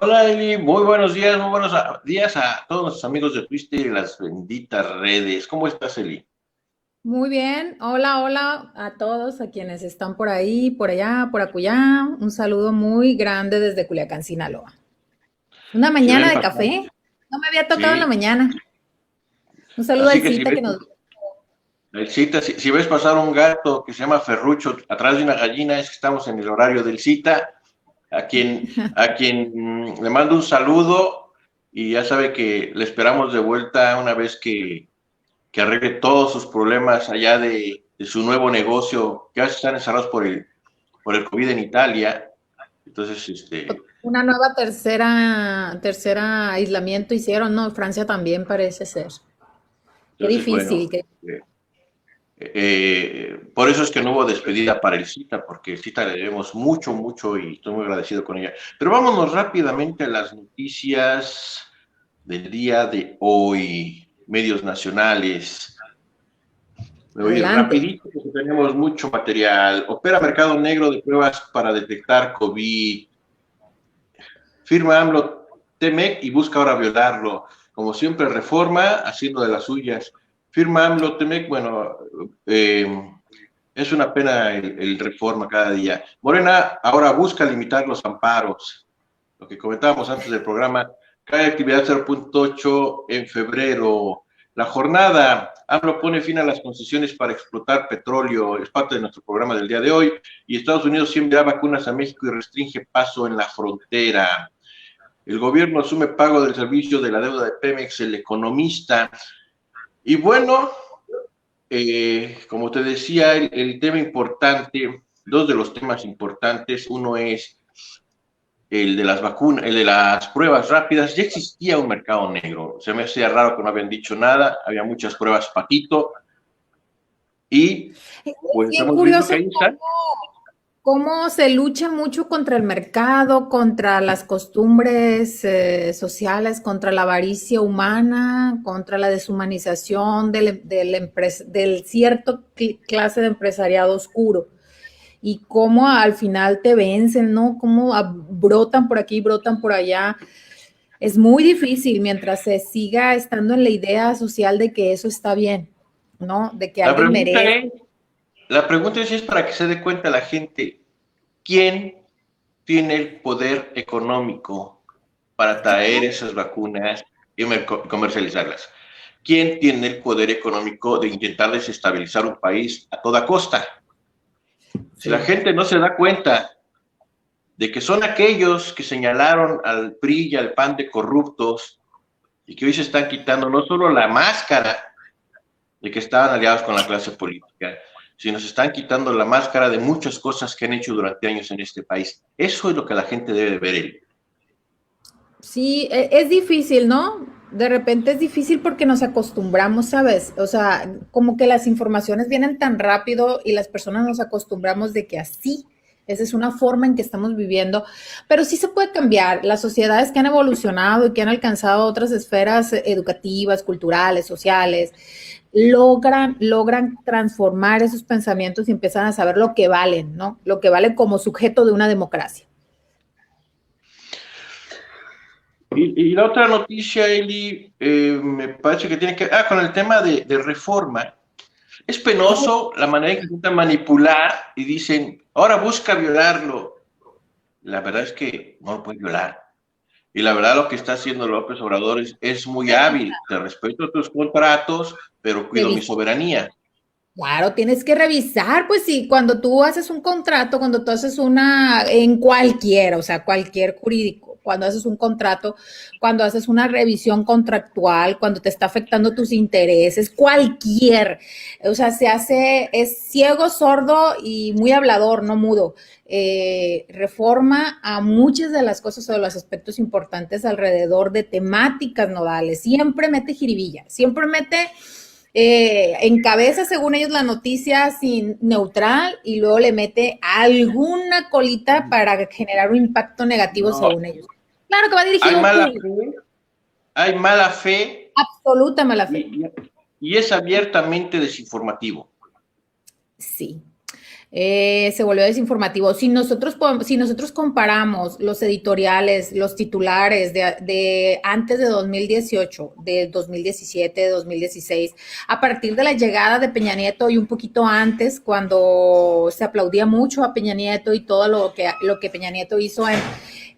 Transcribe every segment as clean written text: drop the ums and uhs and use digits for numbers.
Hola Eli, muy buenos días a todos nuestros amigos de Twitter y las benditas redes. ¿Cómo estás, Eli? Muy bien, hola, hola a todos, a quienes están por ahí, por allá, por acullá. Un saludo muy grande desde Culiacán, Sinaloa. Una Si mañana ven de pasar, café, no me había tocado en la sí, mañana. Un saludo así al que si Cita ves, que nos... Cita, si ves pasar un gato que se llama Ferrucho atrás de una gallina, es que estamos en el horario del Cita, a quien le mando un saludo y ya sabe que le esperamos de vuelta una vez que arregle todos sus problemas allá de su nuevo negocio, que a veces están encerrados por el COVID en Italia. Entonces, Una nueva tercera aislamiento hicieron, ¿no? Francia también parece ser. Qué difícil, bueno, por eso es que no hubo despedida para el Cita, porque el Cita le debemos mucho, mucho y estoy muy agradecido con ella. Pero vámonos rápidamente a las noticias del día de hoy, medios nacionales. Me voy a ir adelante. rapidito porque tenemos mucho material. Opera mercado negro de pruebas para detectar COVID. Firma AMLO Temec y busca ahora violarlo. Como siempre, Reforma haciendo de las suyas. Firma AMLO Temec, bueno, es una pena el Reforma cada día. Morena ahora busca limitar los amparos. Lo que comentábamos antes del programa, cae actividad 0.8 en febrero. La jornada, AMLO pone fin a las concesiones para explotar petróleo, es parte de nuestro programa del día de hoy, y Estados Unidos sí envía vacunas a México y restringe paso en la frontera. El gobierno asume pago del servicio de la deuda de Pemex, el economista. Y bueno, como te decía, el tema importante, dos de los temas importantes, uno es el de las vacunas, el de las pruebas rápidas. Ya existía un mercado negro, se me hacía raro que no habían dicho nada, había muchas pruebas patito y Es pues bien estamos viendo que curioso ahí están. cómo se lucha mucho contra el mercado, contra las costumbres sociales, contra la avaricia humana, contra la deshumanización del cierto clase de empresariado oscuro. Y cómo al final te vencen, ¿no? Cómo brotan por aquí, brotan por allá. Es muy difícil mientras se siga estando en la idea social de que eso está bien, ¿no? De que La alguien pregunta merece. es, la pregunta es si es para que se dé cuenta la gente, ¿quién tiene el poder económico para traer esas vacunas y comercializarlas? ¿Quién tiene el poder económico de intentar desestabilizar un país a toda costa? Si la Sí. gente no se da cuenta de que son aquellos que señalaron al PRI y al PAN de corruptos y que hoy se están quitando no solo la máscara de que estaban aliados con la clase política, sino se están quitando la máscara de muchas cosas que han hecho durante años en este país. Eso es lo que la gente debe de ver. Él. Sí, es difícil, ¿no? De repente es difícil porque nos acostumbramos, ¿sabes? O sea, como que las informaciones vienen tan rápido y las personas nos acostumbramos de que así, esa es una forma en que estamos viviendo, pero sí se puede cambiar. Las sociedades que han evolucionado y que han alcanzado otras esferas educativas, culturales, sociales, logran transformar esos pensamientos y empiezan a saber lo que valen, ¿no? Lo que valen como sujeto de una democracia. Y la otra noticia, Eli, me parece que tiene que ver con el tema de reforma. Es penoso la manera en que intentan manipular y dicen, ahora busca violarlo. La verdad es que no lo puede violar. Y la verdad lo que está haciendo López Obrador es muy hábil. Te respeto tus contratos, pero cuido mi Revisar. soberanía. Claro, tienes que revisar, pues sí, cuando tú haces un contrato, cuando tú haces en cualquiera, o sea, cualquier jurídico, cuando haces un contrato, cuando haces una revisión contractual, cuando te está afectando tus intereses, cualquier, o sea, es ciego, sordo y muy hablador, no mudo. Reforma a muchas de las cosas o de los aspectos importantes alrededor de temáticas nodales. Siempre mete jiribilla, siempre mete encabeza, según ellos, la noticia sin neutral y luego le mete alguna colita para generar un impacto negativo No, según ellos. Claro que va dirigido hay a un mala público. fe, hay mala fe Absoluta mala fe. y, y es abiertamente desinformativo. Sí. Se volvió desinformativo. Si nosotros comparamos los editoriales, los titulares de antes de 2018, de 2017, de 2016, a partir de la llegada de Peña Nieto y un poquito antes, cuando se aplaudía mucho a Peña Nieto y todo lo que Peña Nieto hizo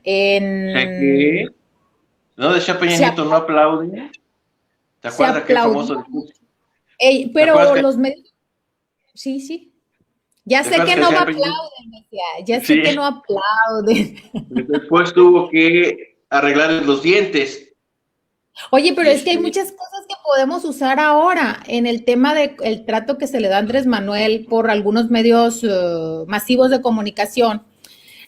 ¿Qué? ¿No decía Peña Nieto no aplaude? ¿Te acuerdas qué famoso discurso? Pero los medios... Sí. Ya sé que no me aplauden, decía. Ya sé que no aplauden. Después tuvo que arreglar los dientes. Oye, pero es que hay muchas cosas que podemos usar ahora en el tema del trato que se le da a Andrés Manuel por algunos medios masivos de comunicación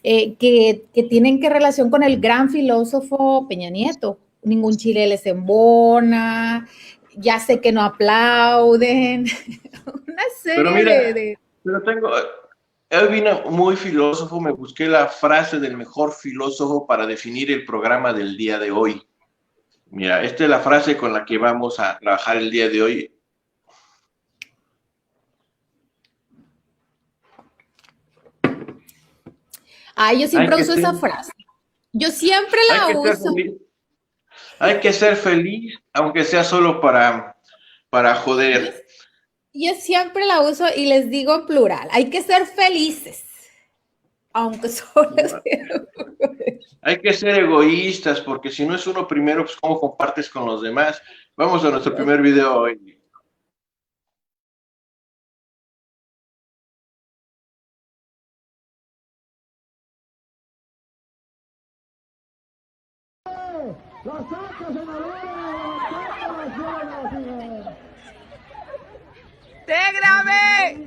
que tienen que relación con el gran filósofo Peña Nieto. Ningún chile les embona, ya sé que no aplauden. Una serie pero mira, Pero hoy vine muy filósofo, me busqué la frase del mejor filósofo para definir el programa del día de hoy. Mira, esta es la frase con la que vamos a trabajar el día de hoy. Yo siempre uso esa frase. Yo siempre la uso. Hay que ser feliz, aunque sea solo para joder. Yo siempre la uso y les digo en plural. Hay que ser felices, aunque solo sea. Hay que ser egoístas, porque si no es uno primero, pues ¿cómo compartes con los demás? Vamos a nuestro primer video hoy. ¡Te grabé!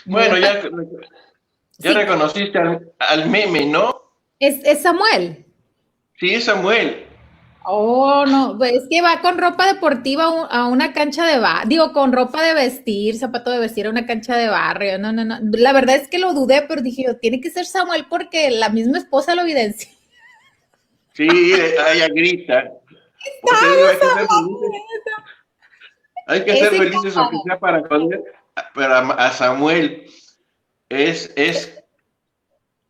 Bueno, ya reconociste al meme, ¿no? ¿Es Samuel? Sí, es Samuel. Oh, no, es que va con ropa deportiva a una cancha de barrio, digo, con ropa de vestir, zapato de vestir a una cancha de barrio, no. La verdad es que lo dudé, pero dije, tiene que ser Samuel porque la misma esposa lo evidencia. Sí, ella grita. Hay que ser felices aunque sea para poder, pero a Samuel es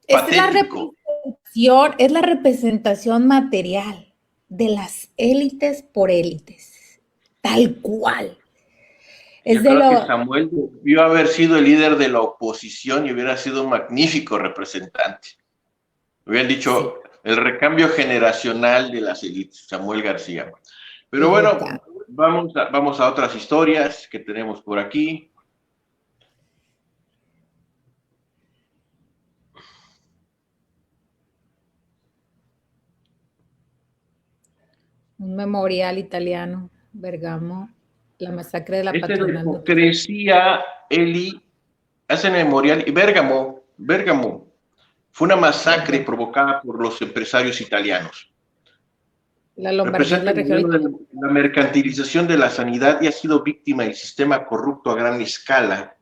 patético. Es la representación material de las élites por élites, tal cual. Yo creo que Samuel debió haber sido el líder de la oposición y hubiera sido un magnífico representante. Hubieran dicho el recambio generacional de las élites, Samuel García. Pero bueno, vamos a otras historias que tenemos por aquí. Un memorial italiano, Bergamo, la masacre de la patronal. Es la hipocresía, Eli, hace memorial, y Bergamo, fue una masacre provocada por los empresarios italianos. La Lombardía es la región. La mercantilización de la sanidad y ha sido víctima del sistema corrupto a gran escala.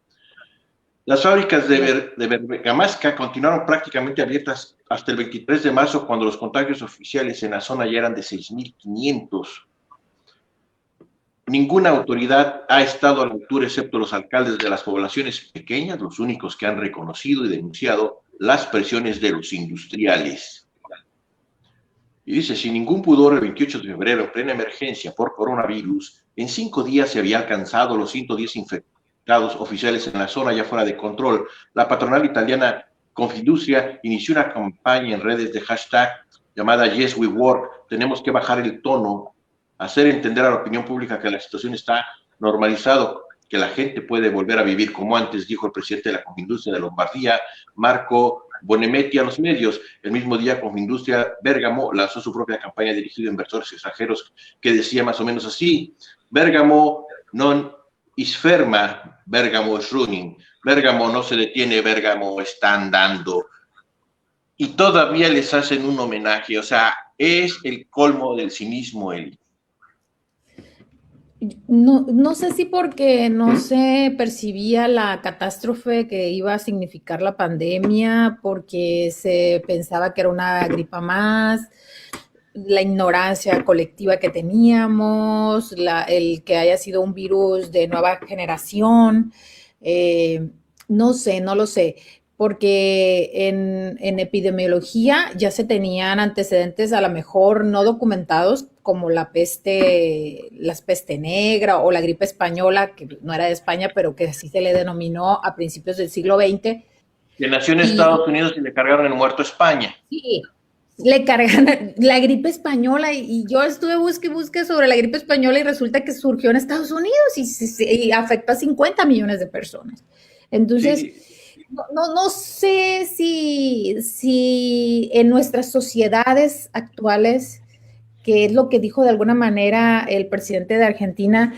Las fábricas de Bergamasca continuaron prácticamente abiertas hasta el 23 de marzo, cuando los contagios oficiales en la zona ya eran de 6.500. Ninguna autoridad ha estado a la altura, excepto los alcaldes de las poblaciones pequeñas, los únicos que han reconocido y denunciado las presiones de los industriales. Y dice, sin ningún pudor, el 28 de febrero, en plena emergencia por coronavirus, en 5 días se había alcanzado los 110 infectados oficiales en la zona ya fuera de control. La patronal italiana Confindustria inició una campaña en redes de hashtag llamada Yes We Work. Tenemos que bajar el tono, hacer entender a la opinión pública que la situación está normalizado, que la gente puede volver a vivir como antes, dijo el presidente de la Confindustria de Lombardía, Marco Bonemetti, a los medios. El mismo día, Confindustria Bergamo lanzó su propia campaña dirigida a inversores extranjeros que decía más o menos así: Bergamo non is ferma, Bergamo is running. Bergamo no se detiene, Bergamo está andando. Y todavía les hacen un homenaje, o sea, es el colmo del cinismo, Eli. No, no sé si porque no se percibía la catástrofe que iba a significar la pandemia, porque se pensaba que era una gripa más, la ignorancia colectiva que teníamos, el que haya sido un virus de nueva generación, eh, no sé, no lo sé, porque en epidemiología ya se tenían antecedentes a lo mejor no documentados como la peste negra o la gripe española, que no era de España, pero que así se le denominó a principios del siglo XX. Que nació en Y Estados Unidos y le cargaron el muerto a España. sí, le cargan la gripe española y yo estuve busque sobre la gripe española y resulta que surgió en Estados Unidos y afecta a 50 millones de personas. Entonces, Sí, no sé si en nuestras sociedades actuales, que es lo que dijo de alguna manera el presidente de Argentina,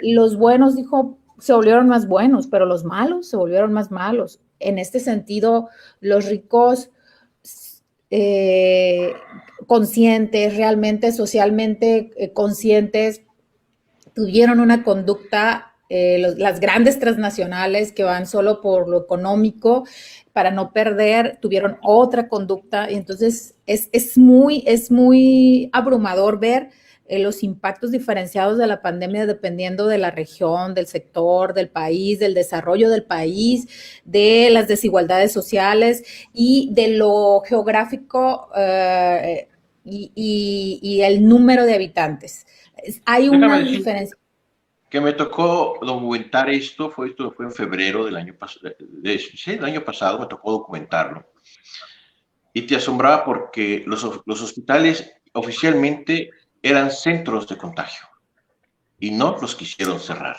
los buenos, dijo, se volvieron más buenos, pero los malos se volvieron más malos. En este sentido, los ricos eh, conscientes, realmente socialmente conscientes, tuvieron una conducta, las grandes transnacionales que van solo por lo económico, para no perder, tuvieron otra conducta, y entonces es muy abrumador ver los impactos diferenciados de la pandemia dependiendo de la región, del sector, del país, del desarrollo del país, de las desigualdades sociales y de lo geográfico y el número de habitantes. Hay déjame una decir diferencia. que me tocó documentar esto fue en febrero del año pasado, sí, el año pasado me tocó documentarlo. Y te asombraba porque los hospitales oficialmente eran centros de contagio y no los quisieron cerrar.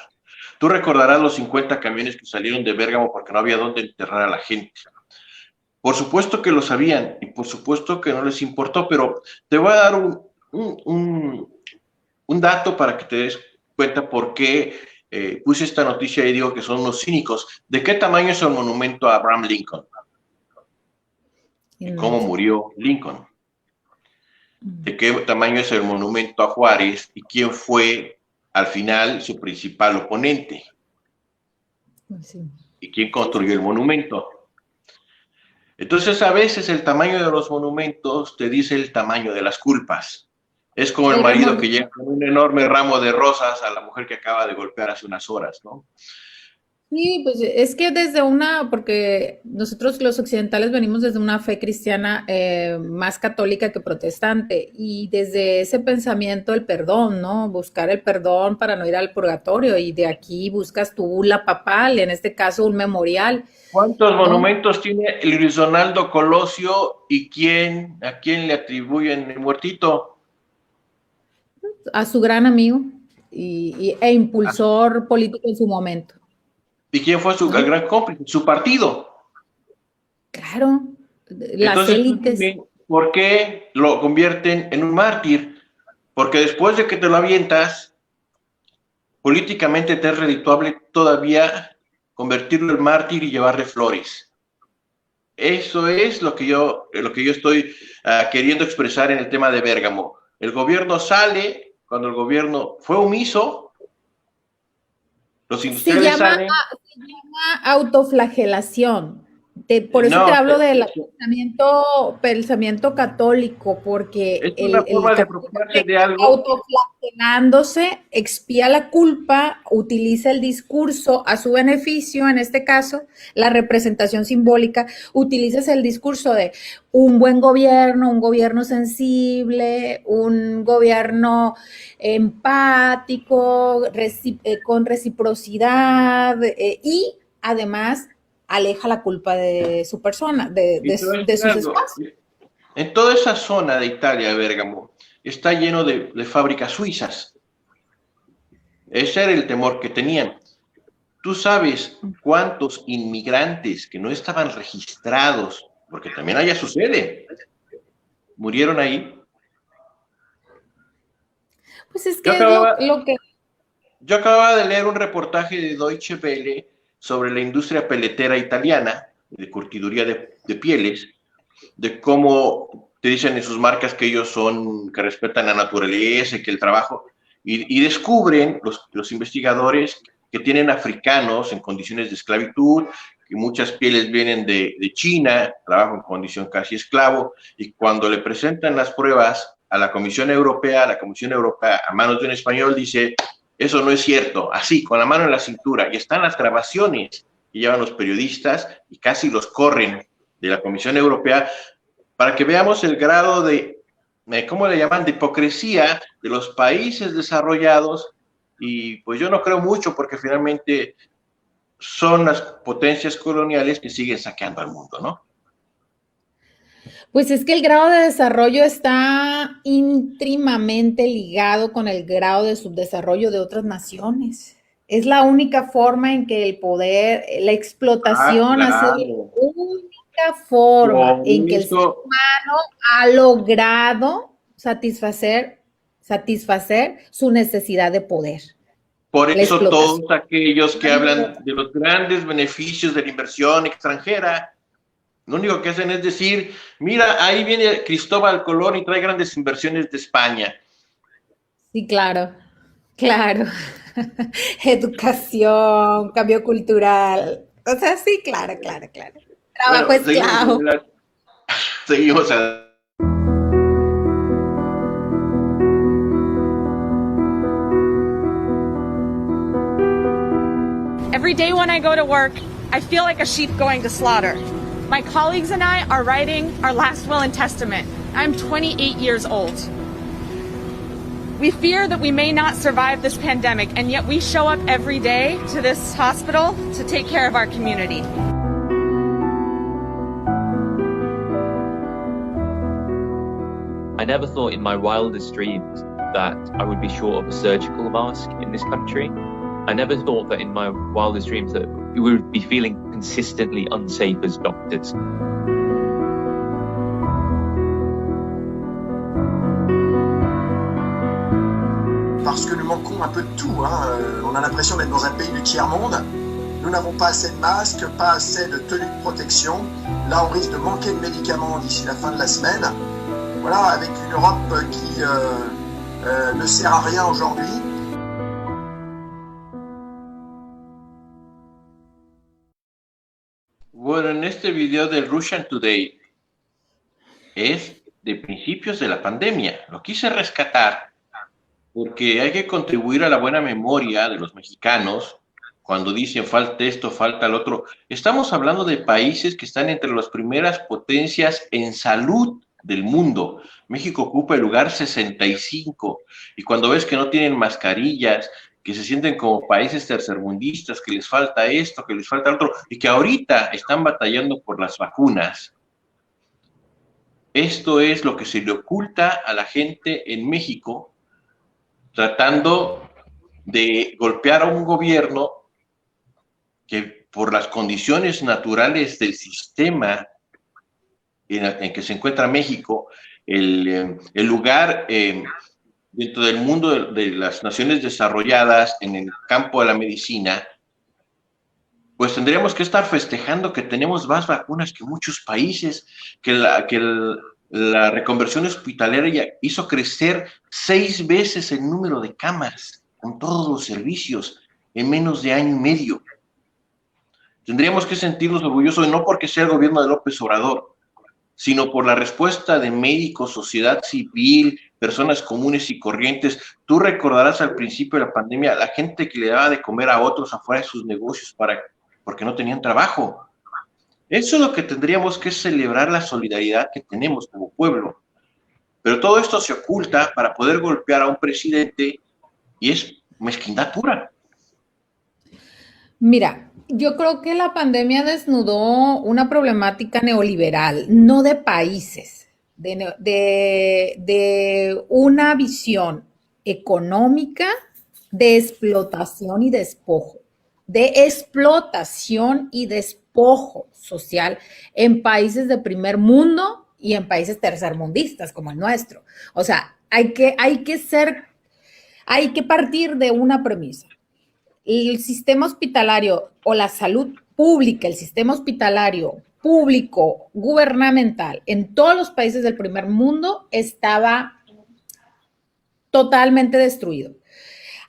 Tú recordarás los 50 camiones que salieron de Bérgamo porque no había dónde enterrar a la gente. Por supuesto que lo sabían y por supuesto que no les importó, pero te voy a dar un dato para que te des cuenta por qué puse esta noticia y digo que son unos cínicos. ¿De qué tamaño es el monumento a Abraham Lincoln? ¿Y cómo Inmenso. murió Lincoln? ¿De qué tamaño es el monumento a Juárez? ¿Y quién fue al final su principal oponente? Sí, ¿Y quién sí, sí. construyó el monumento? Entonces, a veces el tamaño de los monumentos te dice el tamaño de las culpas. Es como el El marido que remordimiento. llega con un enorme ramo de rosas a la mujer que acaba de golpear hace unas horas, ¿no? Sí, pues es que porque nosotros los occidentales venimos desde una fe cristiana más católica que protestante y desde ese pensamiento el perdón, ¿no? Buscar el perdón para no ir al purgatorio y de aquí buscas tú la papal, en este caso un memorial, ¿Cuántos ¿no? monumentos tiene Luis Donaldo Colosio y a quién le atribuyen el muertito? A su gran amigo e impulsor político en su momento, ¿Y quién fue su ¿no? gran cómplice? Su partido. Claro, las Entonces, tú élites. dime, ¿por qué lo convierten en un mártir? Porque después de que te lo avientas, políticamente te es redituable todavía convertirlo en mártir y llevarle flores. Eso es lo que yo estoy queriendo expresar en el tema de Bérgamo. El gobierno sale, cuando el gobierno fue omiso, los Se industriales llama, salen. se llama autoflagelación. Por eso te No, hablo del pensamiento católico, porque es una el forma de católico preocuparse de algo. autoflagelándose expía la culpa, utiliza el discurso a su beneficio, en este caso, la representación simbólica, utilizas el discurso de un gobierno sensible, un gobierno empático, con reciprocidad y además aleja la culpa de su persona, Y te voy a de decir sus algo. espacios. En toda esa zona de Italia, Bérgamo, está lleno de fábricas suizas. Ese era el temor que tenían. ¿Tú sabes cuántos inmigrantes que no estaban registrados, porque también allá sucede, murieron ahí? Pues es Yo que es acababa, lo que... yo acababa de leer un reportaje de Deutsche Welle sobre la industria peletera italiana, de curtiduría de pieles, de cómo te dicen en sus marcas que ellos son, que respetan la naturaleza y que el trabajo. y descubren los investigadores que tienen africanos en condiciones de esclavitud, que muchas pieles vienen de China, trabajo en condición casi esclavo, y cuando le presentan las pruebas a la Comisión Europea, a manos de un español dice, eso no es cierto, así, con la mano en la cintura, y están las grabaciones que llevan los periodistas y casi los corren de la Comisión Europea para que veamos el grado de, ¿cómo le llaman?, de hipocresía de los países desarrollados. Y pues yo no creo mucho porque finalmente son las potencias coloniales que siguen saqueando al mundo, ¿no? Pues es que el grado de desarrollo está íntimamente ligado con el grado de subdesarrollo de otras naciones. Es la única forma en que el poder, la explotación ha sido la Claro. única forma Con en que el ser eso, humano ha logrado satisfacer su necesidad de poder, por la eso todos explotación. aquellos que hablan de los grandes beneficios de la inversión extranjera, lo único que hacen es decir, mira, ahí viene Cristóbal Colón y trae grandes inversiones de España. Sí, claro, claro. Educación, cambio cultural. O sea, sí, claro, claro, claro. Trabajo Bueno, esclavo. seguimos a... Every day when I go to work, I feel like a sheep going to slaughter. My colleagues and I are writing our last will and testament. I'm 28 years old. We fear that we may not survive this pandemic, and yet we show up every day to this hospital to take care of our community. I never thought in my wildest dreams that I would be short of a surgical mask in this country. I never thought that in my wildest dreams that we would be feeling consistently unsafe as doctors. Parce que nous manquons un peu de tout. On a l'impression d'être dans un pays du tiers-monde. Nous n'avons pas assez de masques, pas assez de tenues de protection. Là, on risque de manquer de médicaments d'ici la fin de la semaine. Voilà, avec une Europe qui ne sert à rien aujourd'hui. Bueno, en este video del Russian Today es de principios de la pandemia. Lo quise rescatar porque hay que contribuir a la buena memoria de los mexicanos cuando dicen falta esto, falta el otro. Estamos hablando de países que están entre las primeras potencias en salud del mundo. México ocupa el lugar 65 y cuando ves que no tienen mascarillas, que se sienten como países tercermundistas, que les falta esto, que les falta lo otro, y que ahorita están batallando por las vacunas. Esto es lo que se le oculta a la gente en México, tratando de golpear a un gobierno que por las condiciones naturales del sistema en que se encuentra México, el lugar dentro del mundo de las naciones desarrolladas en el campo de la medicina, pues tendríamos que estar festejando que tenemos más vacunas que muchos países, que la reconversión hospitalaria hizo crecer 6 veces el número de camas con todos los servicios en menos de año y medio. Tendríamos que sentirnos orgullosos, no porque sea el gobierno de López Obrador, sino por la respuesta de médicos, sociedad civil, personas comunes y corrientes. Tú recordarás al principio de la pandemia la gente que le daba de comer a otros afuera de sus negocios porque no tenían trabajo. Eso es lo que tendríamos que celebrar, la solidaridad que tenemos como pueblo. Pero todo esto se oculta para poder golpear a un presidente y es mezquindad pura. Mira, yo creo que la pandemia desnudó una problemática neoliberal, no de países, de una visión económica de explotación y despojo, social en países de primer mundo y en países tercermundistas como el nuestro. O sea, hay que partir de una premisa. El sistema hospitalario o la salud pública, el sistema hospitalario público, gubernamental, en todos los países del primer mundo estaba totalmente destruido.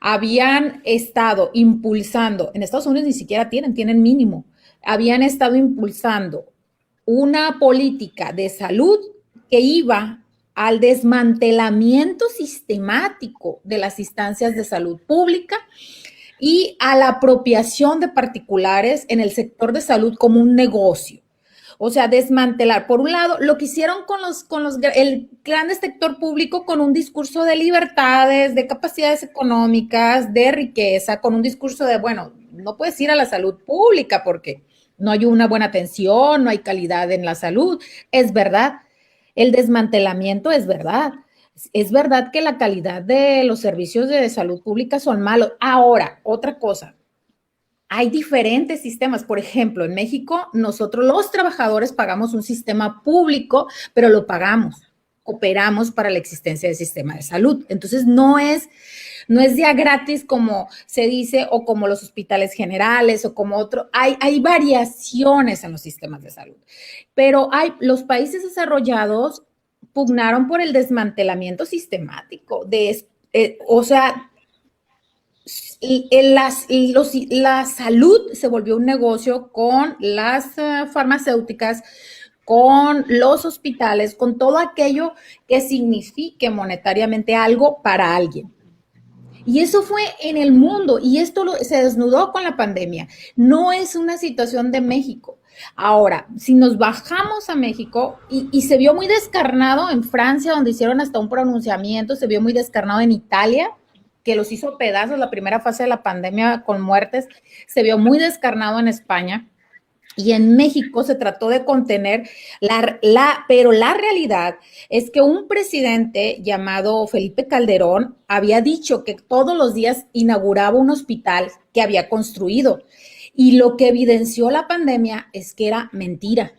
habían estado impulsando, en Estados Unidos ni siquiera tienen mínimo, habían estado impulsando una política de salud que iba al desmantelamiento sistemático de las instancias de salud pública y a la apropiación de particulares en el sector de salud como un negocio. O sea, desmantelar, por un lado, lo que hicieron con el grande sector público con un discurso de libertades, de capacidades económicas, de riqueza, con un discurso de, bueno, no puedes ir a la salud pública porque no hay una buena atención, no hay calidad en la salud. Es verdad, el desmantelamiento es verdad. Es verdad que la calidad de los servicios de salud pública son malos. Ahora, otra cosa. Hay diferentes sistemas. Por ejemplo, en México, nosotros los trabajadores pagamos un sistema público, pero lo pagamos, cooperamos para la existencia del sistema de salud. Entonces, no es ya gratis como se dice o como los hospitales generales o como otro. Hay variaciones en los sistemas de salud, pero los países desarrollados pugnaron por el desmantelamiento sistemático o sea, la salud se volvió un negocio con las farmacéuticas, con los hospitales, con todo aquello que signifique monetariamente algo para alguien. Y eso fue en el mundo y esto se desnudó con la pandemia. No es una situación de México. Ahora, si nos bajamos a México y se vio muy descarnado en Francia, donde hicieron hasta un pronunciamiento, se vio muy descarnado en Italia, que los hizo pedazos la primera fase de la pandemia con muertes, se vio muy descarnado en España y en México se trató de contener, pero la realidad es que un presidente llamado Felipe Calderón había dicho que todos los días inauguraba un hospital que había construido y lo que evidenció la pandemia es que era mentira.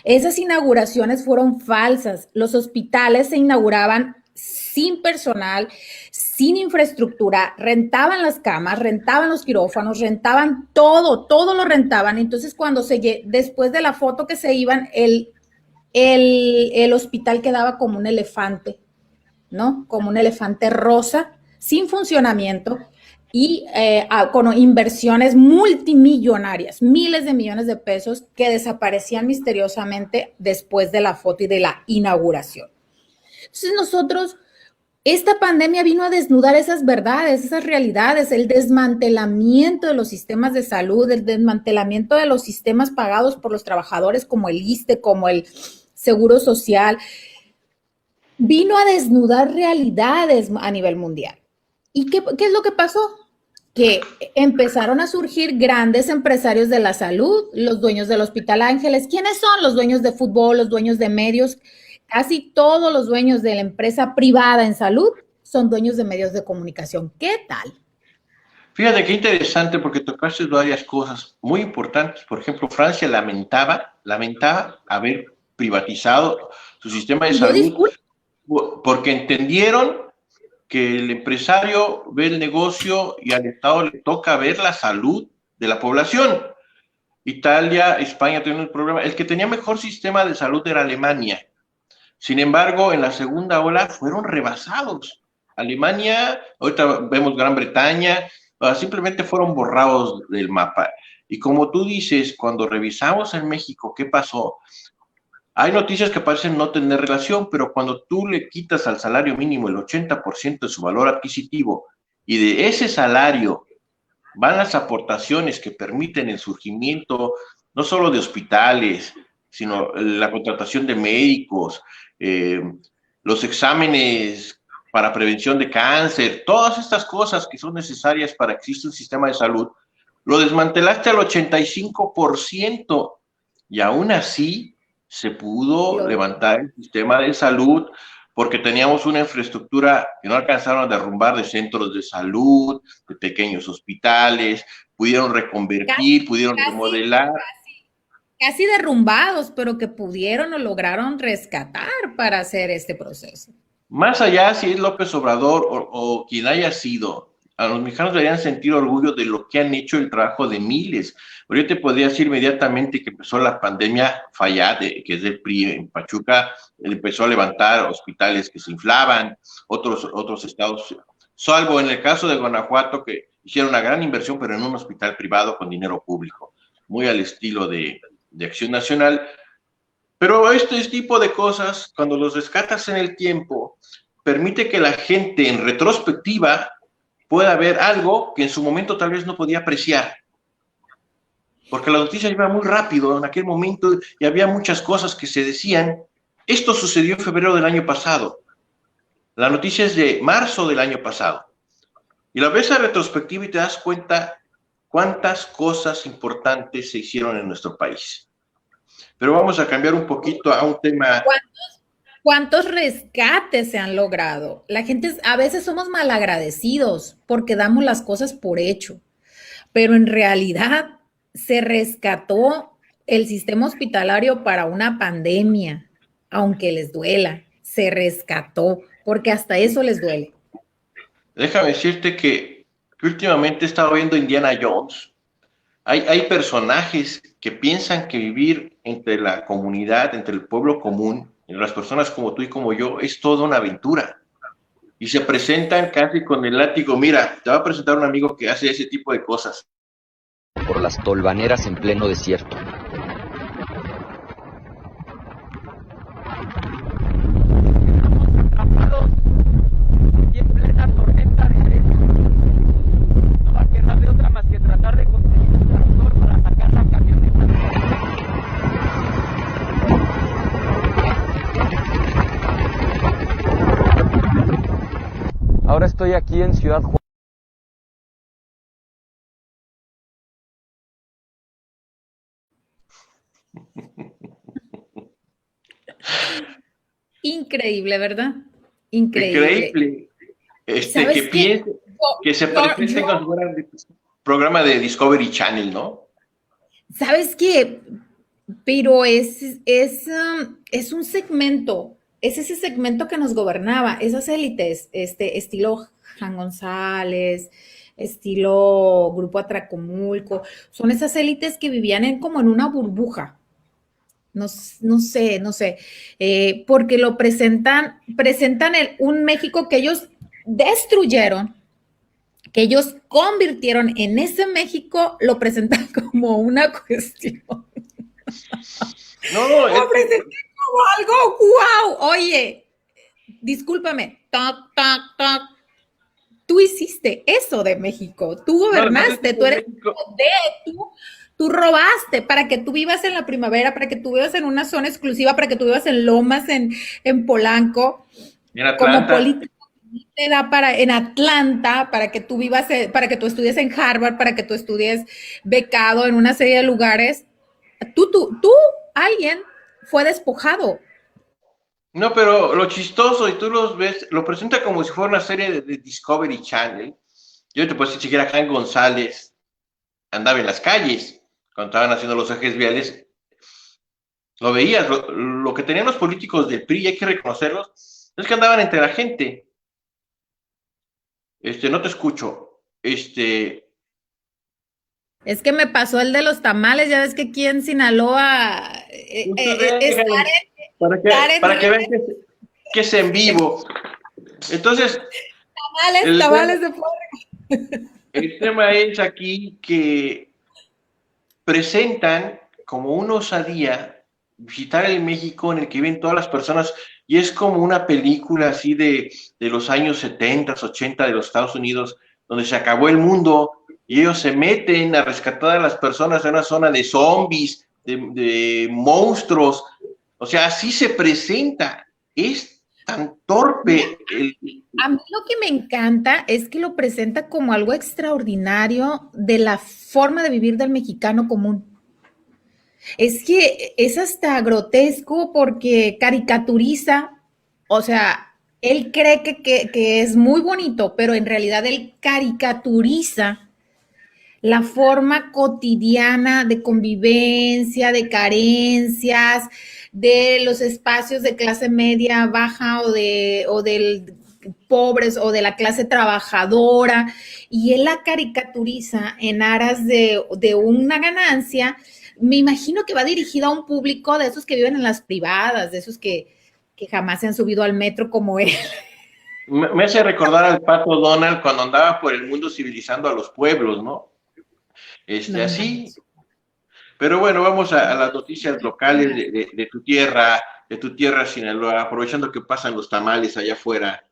Esas inauguraciones fueron falsas, los hospitales se inauguraban sin personal, sin infraestructura, rentaban las camas, rentaban los quirófanos, rentaban todo lo rentaban. Entonces, después de la foto que se iban, el hospital quedaba como un elefante, ¿no? Como un elefante rosa, sin funcionamiento y con inversiones multimillonarias, miles de millones de pesos que desaparecían misteriosamente después de la foto y de la inauguración. Entonces, esta pandemia vino a desnudar esas verdades, esas realidades, el desmantelamiento de los sistemas de salud, el desmantelamiento de los sistemas pagados por los trabajadores como el ISSSTE, como el Seguro Social. Vino a desnudar realidades a nivel mundial. ¿Y qué es lo que pasó? Que empezaron a surgir grandes empresarios de la salud, los dueños del Hospital Ángeles. ¿Quiénes son? Los dueños de fútbol, los dueños de medios. Casi todos los dueños de la empresa privada en salud son dueños de medios de comunicación. ¿Qué tal? Fíjate qué interesante porque tocaste varias cosas muy importantes. Por ejemplo, Francia lamentaba haber privatizado su sistema de salud porque entendieron que el empresario ve el negocio y al Estado le toca ver la salud de la población. Italia, España tienen un problema. El que tenía mejor sistema de salud era Alemania. Sin embargo, en la segunda ola fueron rebasados. Alemania, ahorita vemos Gran Bretaña, simplemente fueron borrados del mapa. Y como tú dices, cuando revisamos en México qué pasó, hay noticias que parecen no tener relación, pero cuando tú le quitas al salario mínimo el 80% de su valor adquisitivo y de ese salario van las aportaciones que permiten el surgimiento no solo de hospitales, sino la contratación de médicos, los exámenes para prevención de cáncer, todas estas cosas que son necesarias para que exista un sistema de salud, lo desmantelaste al 85% y aún así se pudo levantar el sistema de salud porque teníamos una infraestructura que no alcanzaron a derrumbar de centros de salud, de pequeños hospitales, pudieron reconvertir, pudieron remodelar. Casi derrumbados, pero que pudieron o lograron rescatar para hacer este proceso. Más allá, si es López Obrador o quien haya sido, a los mexicanos deberían sentir orgullo de lo que han hecho el trabajo de miles. Pero yo te podría decir inmediatamente que empezó la pandemia Fayad, que es del PRI en Pachuca, él empezó a levantar hospitales que se inflaban, otros estados salvo en el caso de Guanajuato, que hicieron una gran inversión, pero en un hospital privado con dinero público, muy al estilo de Acción Nacional. Pero este tipo de cosas, cuando los rescatas en el tiempo, permite que la gente en retrospectiva pueda ver algo que en su momento tal vez no podía apreciar. Porque la noticia iba muy rápido en aquel momento y había muchas cosas que se decían. Esto sucedió en febrero del año pasado. La noticia es de marzo del año pasado. Y la ves a retrospectiva y te das cuenta cuántas cosas importantes se hicieron en nuestro país. Pero vamos a cambiar un poquito a un tema. ¿Cuántos rescates se han logrado? La gente, a veces somos malagradecidos porque damos las cosas por hecho, pero en realidad se rescató el sistema hospitalario para una pandemia, aunque les duela, se rescató, porque hasta eso les duele. Déjame decirte que últimamente he estado viendo Indiana Jones. Hay personajes que piensan que vivir entre la comunidad, entre el pueblo común, entre las personas como tú y como yo, es toda una aventura. Y se presentan casi con el látigo. Mira, te va a presentar un amigo que hace ese tipo de cosas. Por las tolvaneras en pleno desierto. Y en plena tormenta de arena. No va a quedar de otra más que tratar de conseguir un tractor para sacar la camioneta. Ahora estoy aquí en Ciudad Juárez. Increíble, ¿verdad? Increíble. Increíble. Que piense, que se presente con un programa de Discovery Channel, ¿no? ¿Sabes qué? Pero es un segmento, es ese segmento que nos gobernaba, esas élites, estilo Jan González, estilo Grupo Atracomulco, son esas élites que vivían como en una burbuja. No sé, porque lo presentan un México que ellos destruyeron, que ellos convirtieron en ese México, lo presentan como una cuestión. No, lo presentan como algo, wow, oye, discúlpame, toc, toc, toc. Tú hiciste eso de México, tú gobernaste, tú eres tú robaste para que tú vivas en la Primavera, para que tú vivas en una zona exclusiva, para que tú vivas en Lomas, en Polanco, en Atlanta. Como político te da en Atlanta, para que tú vivas, para que tú estudies en Harvard, para que tú estudies becado en una serie de lugares. Alguien fue despojado. No, pero lo chistoso, y tú los ves, lo presenta como si fuera una serie de Discovery Channel. Yo te puedo decir, siquiera Jan González andaba en las calles cuando estaban haciendo los ejes viales. Lo veías, lo que tenían los políticos del PRI, hay que reconocerlos, es que andaban entre la gente. No te escucho. Es que me pasó el de los tamales, ya ves que aquí en Sinaloa para que vean que es en vivo. Entonces, tamales de porra. El tema es aquí que presentan como una osadía visitar el México en el que viven todas las personas, y es como una película así de los años 70, 80 de los Estados Unidos, donde se acabó el mundo y ellos se meten a rescatar a las personas en una zona de zombies, de monstruos. O sea, así se presenta. Es tan torpe. A mí lo que me encanta es que lo presenta como algo extraordinario de la forma de vivir del mexicano común. Es que es hasta grotesco porque caricaturiza, o sea, él cree que es muy bonito, pero en realidad él caricaturiza la forma cotidiana de convivencia, de carencias, de los espacios de clase media, baja o del pobres o de la clase trabajadora, y él la caricaturiza en aras de una ganancia. Me imagino que va dirigido a un público de esos que viven en las privadas, de esos que jamás se han subido al metro como él. Me hace recordar al Pato Donald cuando andaba por el mundo civilizando a los pueblos, ¿no? No Así. manches. Pero bueno, vamos a las noticias locales de tu tierra, Sinaloa, aprovechando que pasan los tamales allá afuera.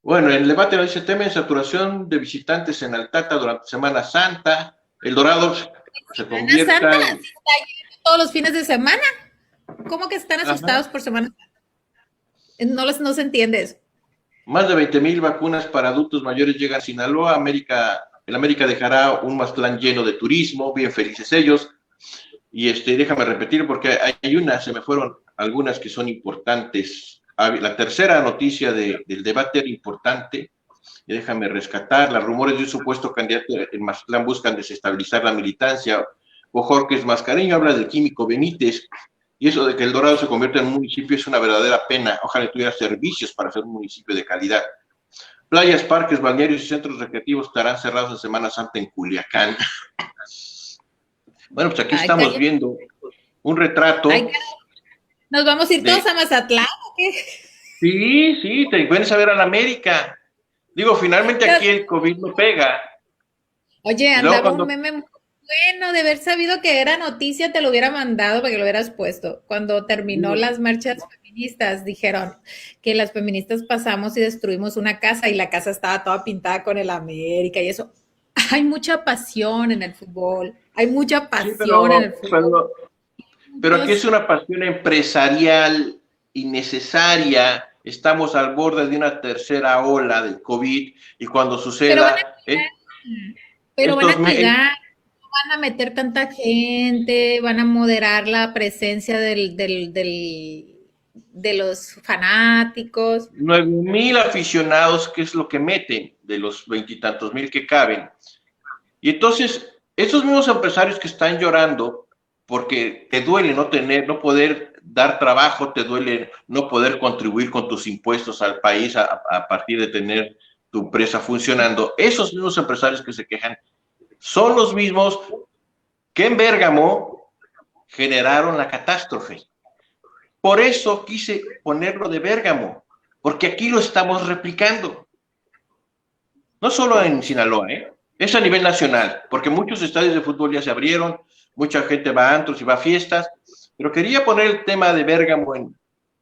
Bueno, en el debate nos dice, temen saturación de visitantes en Altata durante Semana Santa. El Dorado se Semana convierta Santa, en... así está lleno todos los fines de semana. ¿Cómo que están asustados Ajá. por Semana Santa? No se entiende eso. Más de 20,000 vacunas para adultos mayores llegan a Sinaloa. El América dejará un Mazatlán lleno de turismo, bien felices ellos. Y déjame repetir porque hay se me fueron algunas que son importantes. La tercera noticia del debate era importante, y déjame rescatar. Los rumores de un supuesto candidato en Mazatlán buscan desestabilizar la militancia. Jorge Mascareño habla del químico Benítez, y eso de que El Dorado se convierta en un municipio es una verdadera pena. Ojalá tuviera servicios para ser un municipio de calidad. Playas, parques, balnearios y centros recreativos estarán cerrados en Semana Santa en Culiacán. Bueno, pues aquí estamos viendo un retrato. ¿Nos vamos a ir todos a Mazatlán o qué? Sí, te vienes a ver a la América. Digo, finalmente aquí el COVID no pega. Oye, andaba un meme muy bueno, de haber sabido que era noticia, te lo hubiera mandado para que lo hubieras puesto. Cuando terminó las marchas feministas, dijeron que las feministas pasamos y destruimos una casa y la casa estaba toda pintada con el América y eso. Hay mucha pasión en el fútbol, hay mucha pasión en el fútbol. Pero aquí es una pasión empresarial innecesaria. Estamos al borde de una tercera ola del COVID y cuando suceda... Pero van a cuidar, no van a meter tanta gente, van a moderar la presencia de los fanáticos. 9,000 aficionados, que es lo que meten de los 20 y tantos mil que caben. Y entonces, esos mismos empresarios que están llorando porque te duele no poder dar trabajo, te duele no poder contribuir con tus impuestos al país a partir de tener tu empresa funcionando, esos mismos empresarios que se quejan son los mismos que en Bérgamo generaron la catástrofe. Por eso quise ponerlo de Bérgamo, porque aquí lo estamos replicando. No solo en Sinaloa, es a nivel nacional, porque muchos estadios de fútbol ya se abrieron, mucha gente va a antros y va a fiestas, pero quería poner el tema de Bérgamo en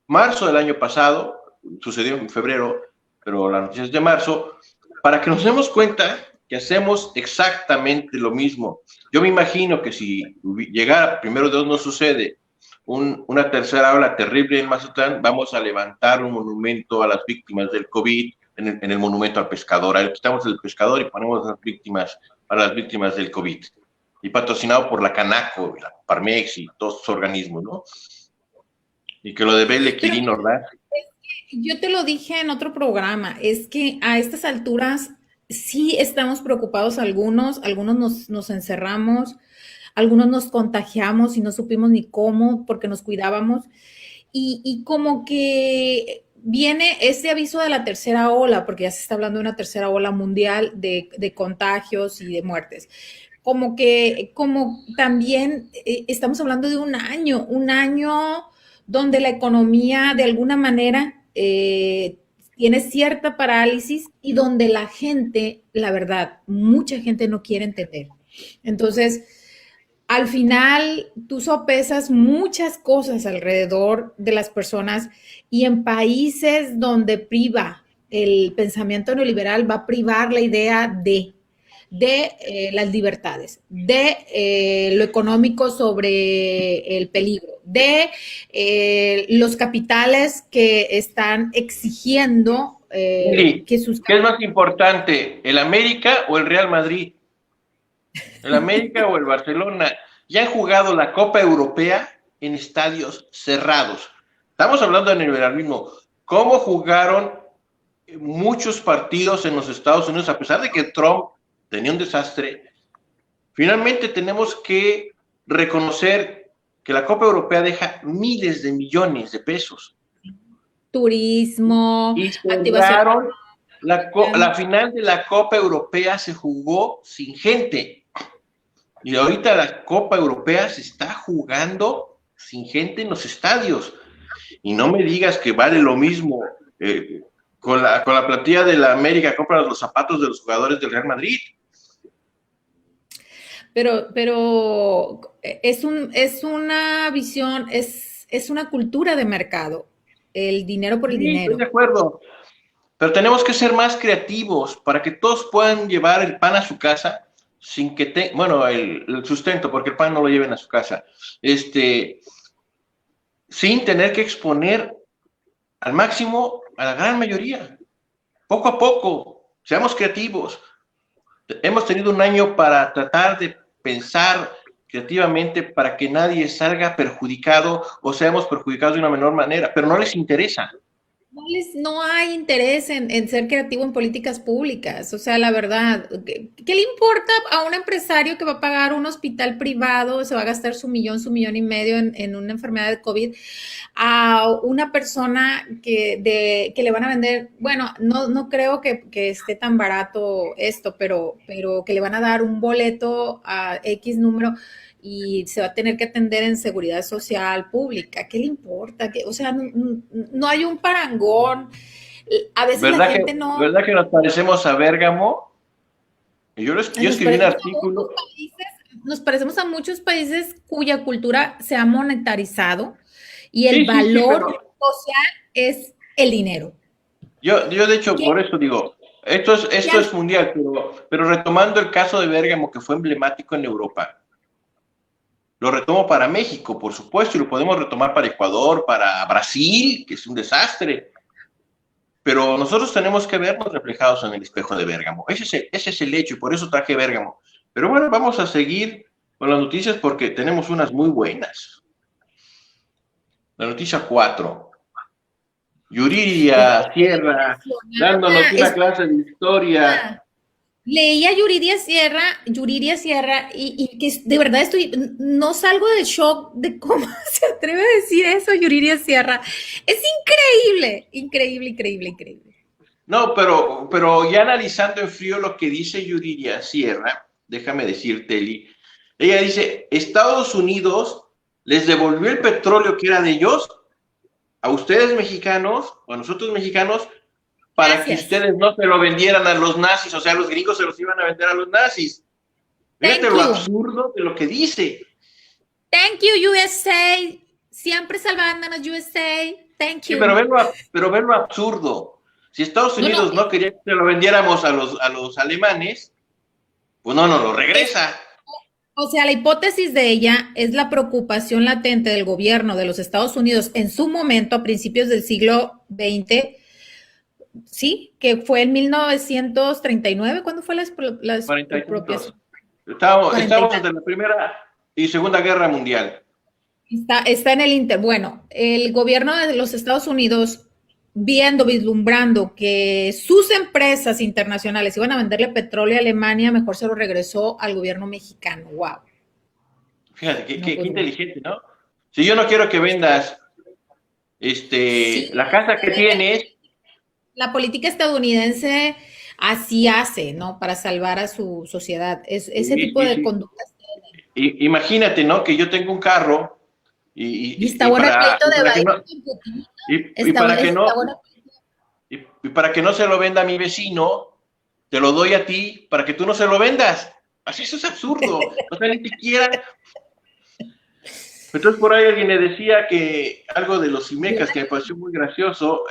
marzo del año pasado, sucedió en febrero, pero la noticia es de marzo, para que nos demos cuenta que hacemos exactamente lo mismo. Yo me imagino que si llegara, primero Dios no sucede, una tercera ola terrible en Mazatlán, vamos a levantar un monumento a las víctimas del COVID en el monumento al pescador. Ahí quitamos el pescador y ponemos a las víctimas del COVID. Y patrocinado por la Canaco, la Parmex y todos sus organismos, ¿no? Y que lo de Belle Quirino, ¿verdad? Yo te lo dije en otro programa, es que a estas alturas sí estamos preocupados algunos nos encerramos, algunos nos contagiamos y no supimos ni cómo porque nos cuidábamos y como que viene ese aviso de la tercera ola, porque ya se está hablando de una tercera ola mundial de contagios y de muertes. Como también estamos hablando de un año donde la economía de alguna manera tiene cierta parálisis y donde la gente, la verdad, mucha gente no quiere entender. Entonces, al final, tú sopesas muchas cosas alrededor de las personas y en países donde priva el pensamiento neoliberal, va a privar la idea de las libertades, de lo económico sobre el peligro, de los capitales que están exigiendo que sus... ¿Qué es más importante, el América o el Real Madrid? ¿El América o el Barcelona? Ya han jugado la Copa Europea en estadios cerrados. Estamos hablando de neoliberalismo. ¿Cómo jugaron muchos partidos en los Estados Unidos, a pesar de que Trump tenía un desastre? Finalmente tenemos que reconocer que la Copa Europea deja miles de millones de pesos. Turismo, y activación. La final de la Copa Europea se jugó sin gente. Y ahorita la Copa Europea se está jugando sin gente en los estadios. Y no me digas que vale lo mismo. Con la plantilla de la América compras los zapatos de los jugadores del Real Madrid. Pero es una visión, es una cultura de mercado, el dinero por el dinero. Estoy de acuerdo, pero tenemos que ser más creativos para que todos puedan llevar el pan a su casa sin que el sustento, porque el pan no lo lleven a su casa, sin tener que exponer al máximo a la gran mayoría. Poco a poco, seamos creativos. Hemos tenido un año para tratar de pensar creativamente para que nadie salga perjudicado o seamos perjudicados de una menor manera, pero no les interesa. No hay interés en ser creativo en políticas públicas. O sea, la verdad, ¿qué le importa a un empresario que va a pagar un hospital privado, se va a gastar su millón y medio en una enfermedad de COVID, a una persona que le van a vender? Bueno, no creo que esté tan barato esto, pero que le van a dar un boleto a X número y se va a tener que atender en seguridad social pública. ¿Qué le importa? O sea, no hay un parangón. A veces la gente no... ¿Verdad que nos parecemos a Bérgamo? Yo escribí un artículo... Nos parecemos a muchos países cuya cultura se ha monetarizado y el valor social es el dinero. Yo de hecho, por eso digo, esto es mundial, pero retomando el caso de Bérgamo, que fue emblemático en Europa, lo retomo para México, por supuesto, y lo podemos retomar para Ecuador, para Brasil, que es un desastre. Pero nosotros tenemos que vernos reflejados en el espejo de Bérgamo. Ese es el hecho, y por eso traje Bérgamo. Pero bueno, vamos a seguir con las noticias porque tenemos unas muy buenas. La noticia 4. Yuridia Sierra, dándonos una clase de historia. Leía Yuridia Sierra y que de verdad no salgo del shock de cómo se atreve a decir eso Yuridia Sierra. Es increíble. No, pero ya analizando en frío lo que dice Yuridia Sierra, déjame decirte, Eli, ella dice, Estados Unidos les devolvió el petróleo que era de ellos a ustedes mexicanos, o a nosotros mexicanos, para que ustedes no se lo vendieran a los nazis, o sea, los gringos se los iban a vender a los nazis. Fíjate lo absurdo de lo que dice. Thank you, USA. Siempre salvándonos, USA. Thank you. Sí, pero ven lo absurdo. Si Estados Unidos no quería que se lo vendiéramos a los alemanes, pues no nos lo regresa. O sea, la hipótesis de ella es la preocupación latente del gobierno de los Estados Unidos en su momento, a principios del siglo XX, sí, que fue en 1939, ¿cuándo fue la expropiación? Estábamos de la Primera y Segunda Guerra Mundial. Está en el inter. Bueno, el gobierno de los Estados Unidos, vislumbrando que sus empresas internacionales iban a venderle petróleo a Alemania, mejor se lo regresó al gobierno mexicano. Wow. Fíjate, qué inteligente, ¿no? Si yo no quiero que vendas la casa que tienes. La política estadounidense así hace, ¿no? Para salvar a su sociedad. Ese tipo de conductas. Imagínate, ¿no? Que yo tengo un carro y está bueno el pleito de para que no se lo venda a mi vecino, te lo doy a ti para que tú no se lo vendas. Así eso es absurdo. O sea, ni siquiera... Entonces por ahí alguien le decía que algo de los Imecas que me pareció muy gracioso,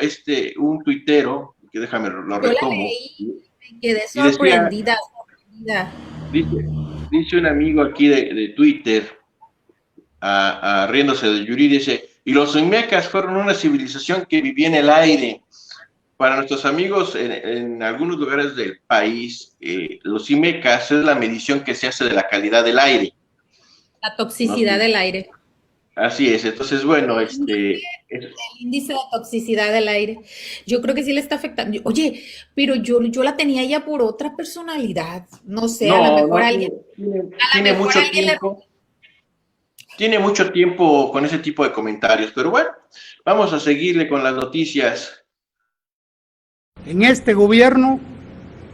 un tuitero, que déjame lo retomo. Me quedé sorprendida. Dice un amigo aquí de Twitter, riéndose de Yuri, dice, y los Imecas fueron una civilización que vivía en el aire. Para nuestros amigos en algunos lugares del país, los Imecas es la medición que se hace de la calidad del aire. La toxicidad del aire. Así es, entonces, bueno, el índice de toxicidad del aire, yo creo que sí le está afectando. Oye, pero yo la tenía ya por otra personalidad, no sé, a lo mejor alguien... Tiene mucho tiempo con ese tipo de comentarios, pero bueno, vamos a seguirle con las noticias. En este gobierno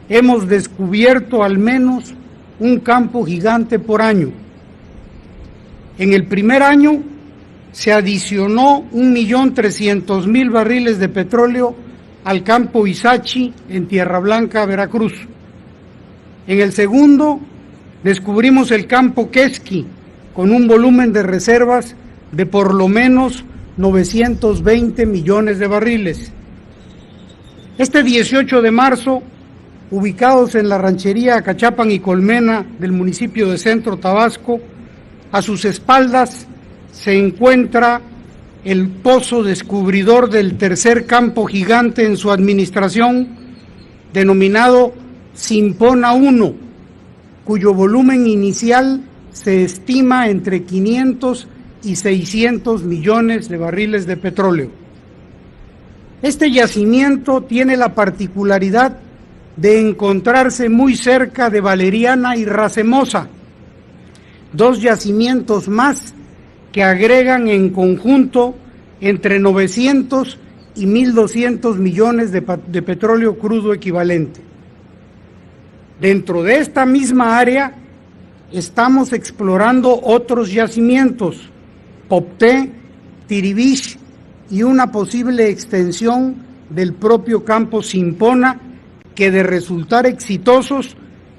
hemos descubierto al menos un campo gigante por año. En el primer año se adicionó 1.300.000 barriles de petróleo al campo Izachi en Tierra Blanca, Veracruz. En el segundo, descubrimos el campo Quesqui, con un volumen de reservas de por lo menos 920 millones de barriles. Este 18 de marzo, ubicados en la ranchería Acachapan y Colmena del municipio de Centro Tabasco, a sus espaldas se encuentra el pozo descubridor del tercer campo gigante en su administración, denominado Simpona 1, cuyo volumen inicial se estima entre 500 y 600 millones de barriles de petróleo. Este yacimiento tiene la particularidad de encontrarse muy cerca de Valeriana y Racemosa, dos yacimientos más que agregan en conjunto entre 900 y 1.200 millones de petróleo crudo equivalente. Dentro de esta misma área estamos explorando otros yacimientos, Popté, Tiribix y una posible extensión del propio campo Simpona, que de resultar exitosos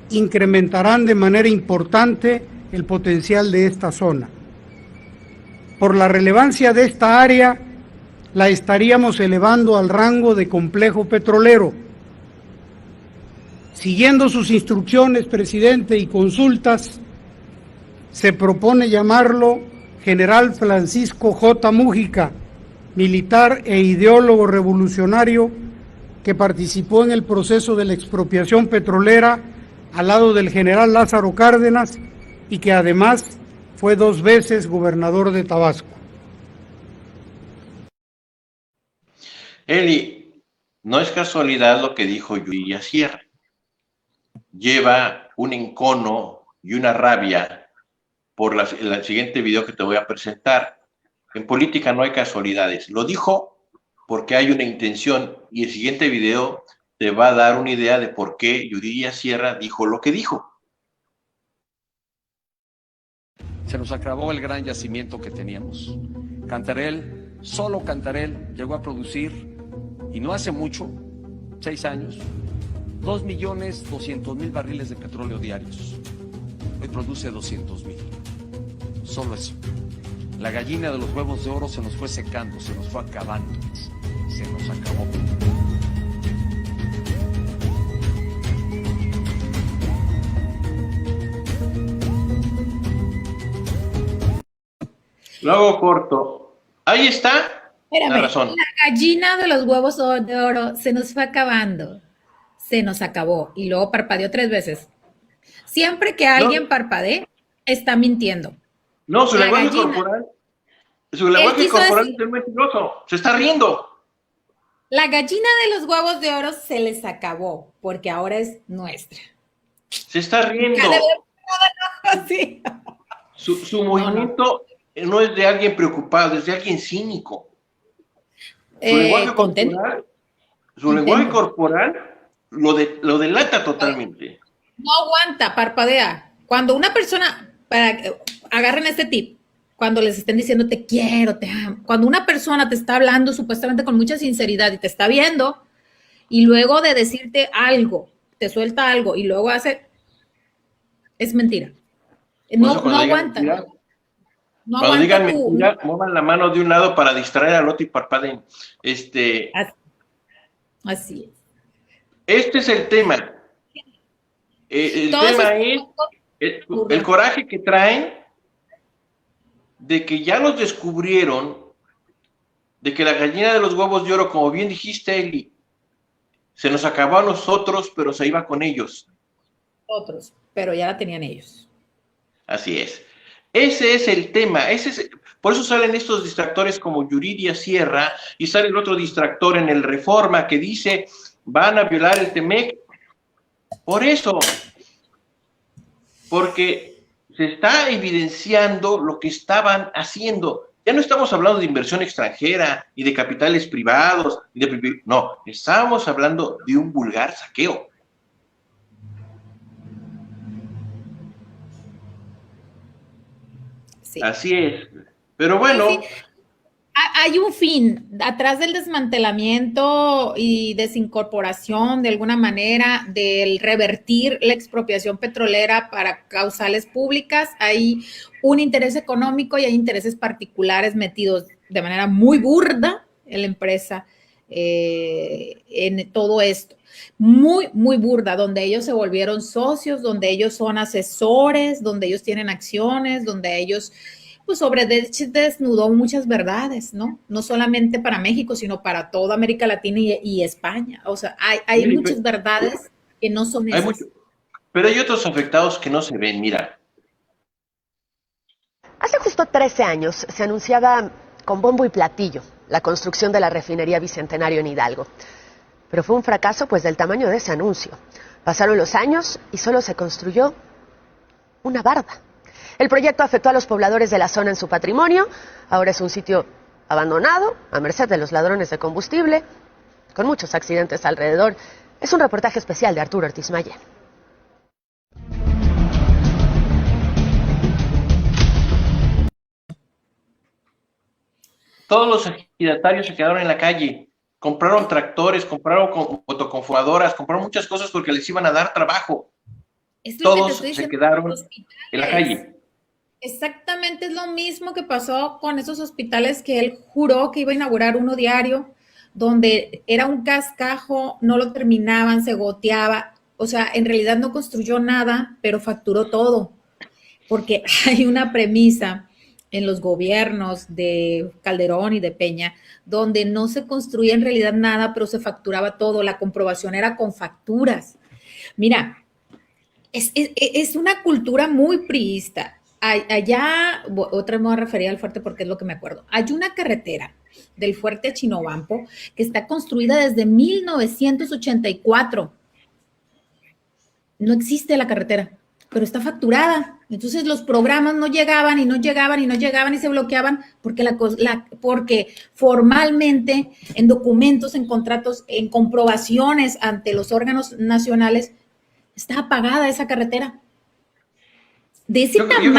incrementarán de manera importante el potencial de esta zona. Por la relevancia de esta área, la estaríamos elevando al rango de complejo petrolero. Siguiendo sus instrucciones, presidente, y consultas, se propone llamarlo General Francisco J. Mújica, militar e ideólogo revolucionario que participó en el proceso de la expropiación petrolera al lado del general Lázaro Cárdenas y que además fue 2 veces gobernador de Tabasco. Eli, no es casualidad lo que dijo Yuridia Sierra. Lleva un encono y una rabia por el siguiente video que te voy a presentar. En política no hay casualidades. Lo dijo porque hay una intención y el siguiente video te va a dar una idea de por qué Yuridia Sierra dijo lo que dijo. Se nos acabó el gran yacimiento que teníamos. Cantarell, solo Cantarell, llegó a producir, y no hace mucho, 6 años, 2.200.000 barriles de petróleo diarios. Hoy produce 200.000. Solo eso. La gallina de los huevos de oro se nos fue secando, se nos fue acabando. Se nos acabó. Lo hago corto. Ahí está. Espérame, la razón. La gallina de los huevos de oro se nos fue acabando. Se nos acabó. Y luego parpadeó 3 veces. Siempre que alguien parpadee, está mintiendo. No, su La lenguaje gallina. corporal. Su lenguaje corporal es mentiroso. Se está riendo. La gallina de los huevos de oro se les acabó, porque ahora es nuestra. Se está riendo. Sí. Su movimiento no es de alguien preocupado, es de alguien cínico. Su lenguaje corporal lo delata totalmente. No aguanta, parpadea. Cuando una persona, agarren este tip, cuando les estén diciendo te quiero, te amo, cuando una persona te está hablando supuestamente con mucha sinceridad y te está viendo, y luego de decirte algo, te suelta algo y luego hace, es mentira. No aguanta. Mentira, cuando digan mentira, muevan la mano de un lado para distraer al otro y parpadeen. Así es. Este es el tema. El tema es el coraje que traen de que ya nos descubrieron, de que la gallina de los huevos de oro, como bien dijiste, Eli, se nos acabó a nosotros, pero se iba con ellos. Otros, pero ya la tenían ellos. Así es. Ese es el tema. Por eso salen estos distractores como Yuridia Sierra y sale el otro distractor en el Reforma que dice van a violar el TEMEC. Por eso, porque se está evidenciando lo que estaban haciendo. Ya no estamos hablando de inversión extranjera y de capitales privados. No, estábamos hablando de un vulgar saqueo. Sí. Así es. Pero bueno. Sí, sí. Hay un fin atrás del desmantelamiento y desincorporación de alguna manera del revertir la expropiación petrolera para causales públicas. Hay un interés económico y hay intereses particulares metidos de manera muy burda en la empresa en todo esto. Muy, muy burda, donde ellos se volvieron socios, donde ellos son asesores, donde ellos tienen acciones, donde ellos... pues sobre desnudó muchas verdades, ¿no? No solamente para México, sino para toda América Latina y España. O sea, hay Sí, muchas verdades que no son hay esas. mucho, pero hay otros afectados que no se ven, mira. Hace justo 13 años se anunciaba con bombo y platillo la construcción de la refinería Bicentenario en Hidalgo. Pero fue un fracaso pues del tamaño de ese anuncio. Pasaron los años y solo se construyó una barda. El proyecto afectó a los pobladores de la zona en su patrimonio. Ahora es un sitio abandonado, a merced de los ladrones de combustible, con muchos accidentes alrededor. Es un reportaje especial de Arturo Ortiz Mayen. Todos los ejidatarios se quedaron en la calle. Compraron tractores, compraron motoconfuradoras, compraron muchas cosas porque les iban a dar trabajo. Todos se quedaron en la calle. Exactamente, es lo mismo que pasó con esos hospitales que él juró que iba a inaugurar uno diario, donde era un cascajo, no lo terminaban, se goteaba. O sea, en realidad no construyó nada, pero facturó todo. Porque hay una premisa en los gobiernos de Calderón y de Peña, donde no se construía en realidad nada, pero se facturaba todo. La comprobación era con facturas. Mira, es una cultura muy priista. Allá, otra vez me voy a referir al fuerte porque es lo que me acuerdo. Hay una carretera del fuerte a Chinobampo que está construida desde 1984. No existe la carretera, pero está facturada. Entonces los programas no llegaban y no llegaban y no llegaban y se bloqueaban porque formalmente en documentos, en contratos, en comprobaciones ante los órganos nacionales, está apagada esa carretera. De ese tamaño.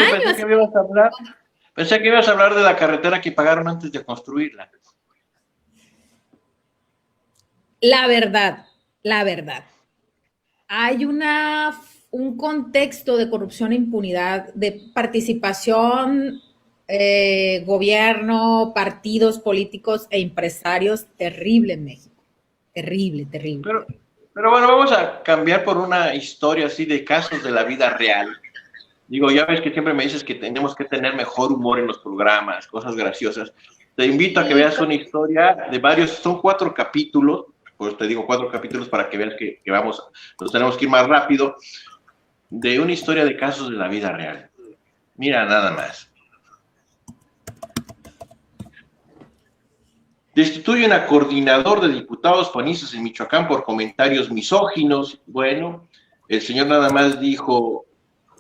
Pensé que ibas a hablar de la carretera que pagaron antes de construirla. La verdad. Hay un contexto de corrupción e impunidad, de participación, gobierno, partidos políticos e empresarios terrible en México. Terrible. Pero bueno, vamos a cambiar por una historia así de casos de la vida real. Digo, ya ves que siempre me dices que tenemos que tener mejor humor en los programas, cosas graciosas. Te invito a que veas una historia de varios, son 4 capítulos, pues te digo 4 capítulos para que veas que nos tenemos que ir más rápido, de una historia de casos de la vida real. Mira, nada más. Destituyen a coordinador de diputados panistas en Michoacán por comentarios misóginos. Bueno, el señor nada más dijo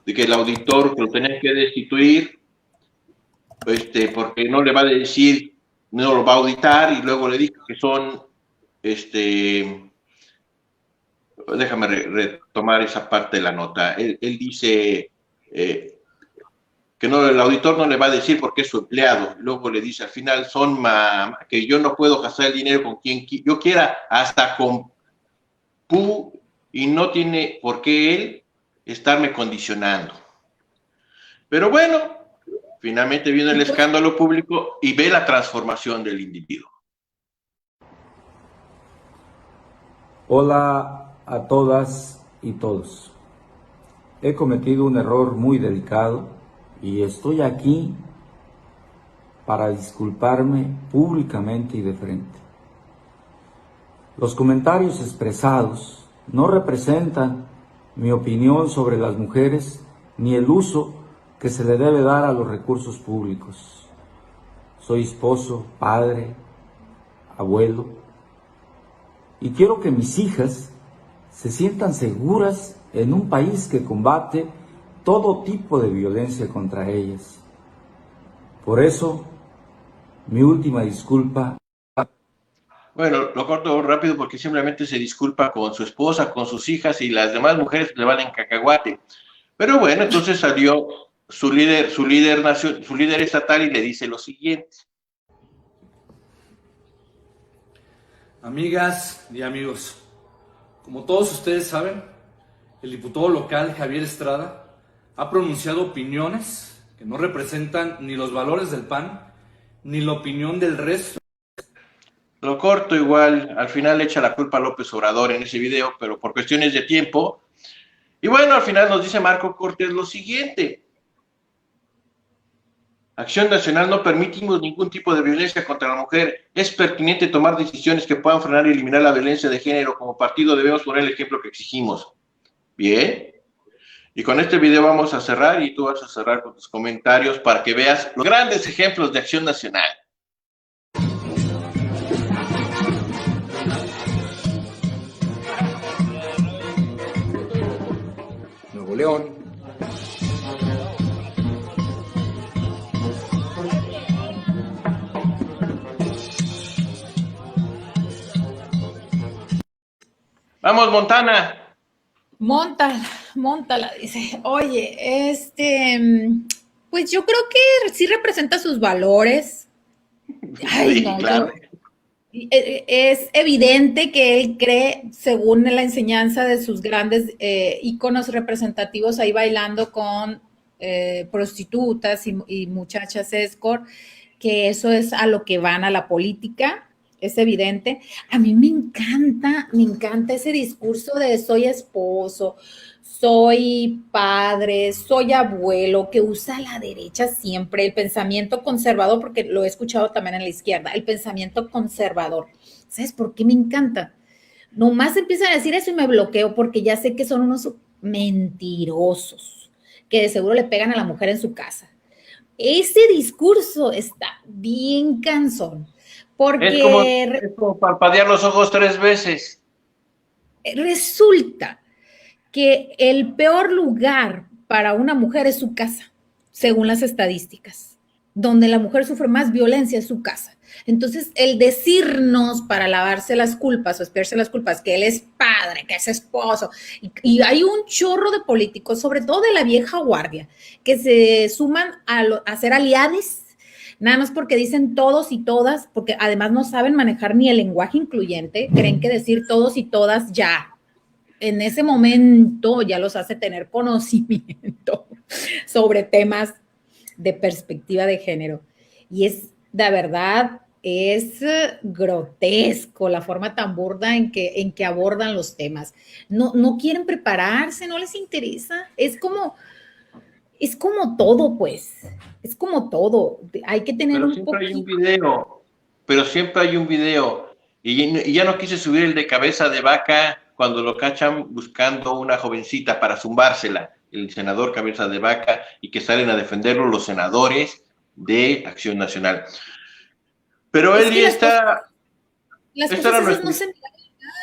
de que el auditor que lo tenía que destituir, porque no le va a decir, no lo va a auditar, y luego le dijo que son, déjame retomar esa parte de la nota. Él dice que no, el auditor no le va a decir porque es su empleado. Luego le dice al final, que yo no puedo gastar el dinero con quien yo quiera, hasta con Pu, y no tiene por qué él estarme condicionando. Pero bueno, finalmente viene el escándalo público y ve la transformación del individuo. Hola a todas y todos. He cometido un error muy delicado y estoy aquí para disculparme públicamente y de frente. Los comentarios expresados no representan mi opinión sobre las mujeres ni el uso que se le debe dar a los recursos públicos. Soy esposo, padre, abuelo, y quiero que mis hijas se sientan seguras en un país que combate todo tipo de violencia contra ellas. Por eso, mi última disculpa. Bueno, lo corto rápido porque simplemente se disculpa con su esposa, con sus hijas, y las demás mujeres le valen cacahuate. Pero bueno, entonces salió su líder estatal y le dice lo siguiente. Amigas y amigos, como todos ustedes saben, el diputado local Javier Estrada ha pronunciado opiniones que no representan ni los valores del PAN ni la opinión del resto. Lo corto igual, al final le echa la culpa a López Obrador en ese video, pero por cuestiones de tiempo. Y bueno, al final nos dice Marco Cortés lo siguiente. Acción Nacional no permitimos ningún tipo de violencia contra la mujer. Es pertinente tomar decisiones que puedan frenar y eliminar la violencia de género. Como partido debemos poner el ejemplo que exigimos. Bien. Y con este video vamos a cerrar y tú vas a cerrar con tus comentarios para que veas los grandes ejemplos de Acción Nacional. Nuevo León. Vamos, Montana. Móntala, dice. Oye, pues yo creo que sí representa sus valores. Ay, Sí, no, claro. es evidente que él cree, según la enseñanza de sus grandes íconos representativos, ahí bailando con prostitutas y muchachas escort, que eso es a lo que van a la política. Es evidente. A mí me encanta ese discurso de soy esposo, soy padre, soy abuelo, que usa la derecha siempre, el pensamiento conservador, porque lo he escuchado también en la izquierda, el pensamiento conservador. ¿Sabes por qué me encanta? Nomás empiezan a decir eso y me bloqueo porque ya sé que son unos mentirosos, que de seguro le pegan a la mujer en su casa. Ese discurso está bien cansón. Porque Es como parpadear los ojos 3 veces. Resulta que el peor lugar para una mujer es su casa, según las estadísticas. Donde la mujer sufre más violencia es su casa. Entonces, el decirnos para lavarse las culpas o espiarse las culpas que él es padre, que es esposo, y hay un chorro de políticos, sobre todo de la vieja guardia, que se suman a ser aliados, nada más porque dicen todos y todas, porque además no saben manejar ni el lenguaje incluyente, creen que decir todos y todas ya, en ese momento ya los hace tener conocimiento sobre temas de perspectiva de género. Y es, de verdad, es grotesco la forma tan burda en que abordan los temas. No quieren prepararse, no les interesa. Es como todo, pues. Es como todo. Hay que tener un poquito. Pero siempre hay un video. Y ya no quise subir el de cabeza de vaca cuando lo cachan buscando una jovencita para zumbársela, el senador cabeza de vaca, y que salen a defenderlo los senadores de Acción Nacional. Pero él ya está... Las cosas esas no se miran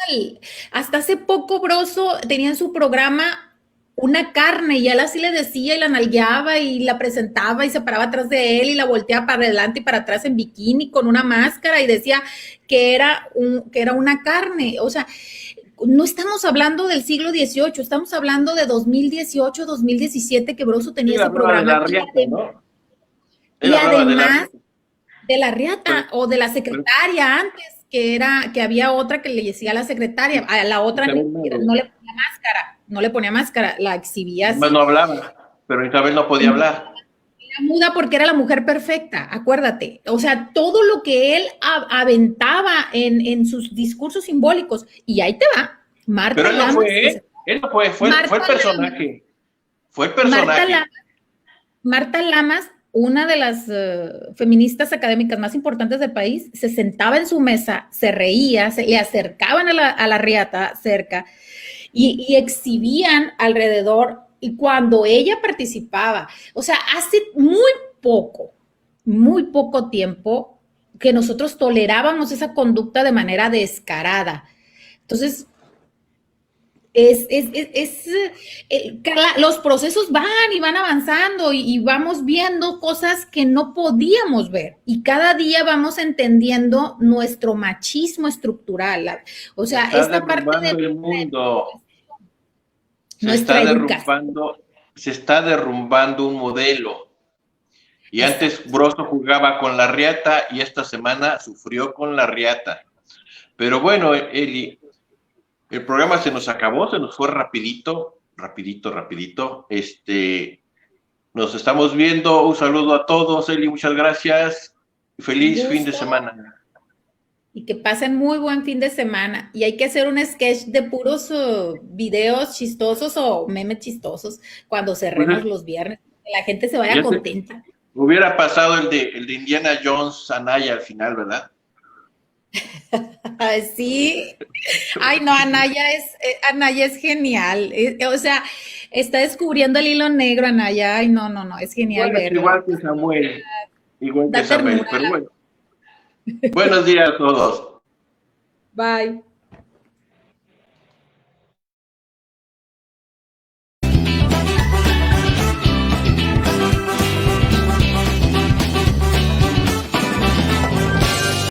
mal. Hasta hace poco, Broso tenía en su programa una carne y él así le decía y la nalgueaba y la presentaba y se paraba atrás de él y la volteaba para adelante y para atrás en bikini con una máscara y decía que era una carne. O sea, no estamos hablando del siglo XVIII, estamos hablando de 2018, 2017 que Broso tenía ese programa. Y además de la riata o de la secretaria antes, que había otra que le decía a la secretaria, a la otra no le ponía máscara, la exhibía así. No hablaba, pero Isabel no podía hablar. Era muda porque era la mujer perfecta, acuérdate. O sea, todo lo que él aventaba en sus discursos simbólicos, y ahí te va, Marta Pero él no Lamas, fue el personaje. Fue el personaje. Marta Lamas, una de las feministas académicas más importantes del país, se sentaba en su mesa, se reía, le acercaban a la riata cerca y exhibían alrededor, y cuando ella participaba, o sea, hace muy poco tiempo que nosotros tolerábamos esa conducta de manera descarada. Entonces, los procesos van y van avanzando y vamos viendo cosas que no podíamos ver y cada día vamos entendiendo nuestro machismo estructural. O sea, esta parte del mundo. Nuestra educación. se está derrumbando un modelo. Y antes Broso jugaba con la riata y esta semana sufrió con la riata. Pero bueno, Eli, el programa se nos acabó, se nos fue rapidito. Nos estamos viendo. Un saludo a todos, Eli, muchas gracias. Feliz fin de semana. Y que pasen muy buen fin de semana. Y hay que hacer un sketch de puros videos chistosos o memes chistosos cuando cerremos los viernes. Que la gente se vaya contenta. Hubiera pasado el de Indiana Jones, Anaya al final, ¿verdad? Sí. Ay, no, Anaya es genial. O sea, está descubriendo el hilo negro, Anaya. Ay, no, es genial verlo. Igual que Samuel. Pero bueno. Buenos días a todos. Bye.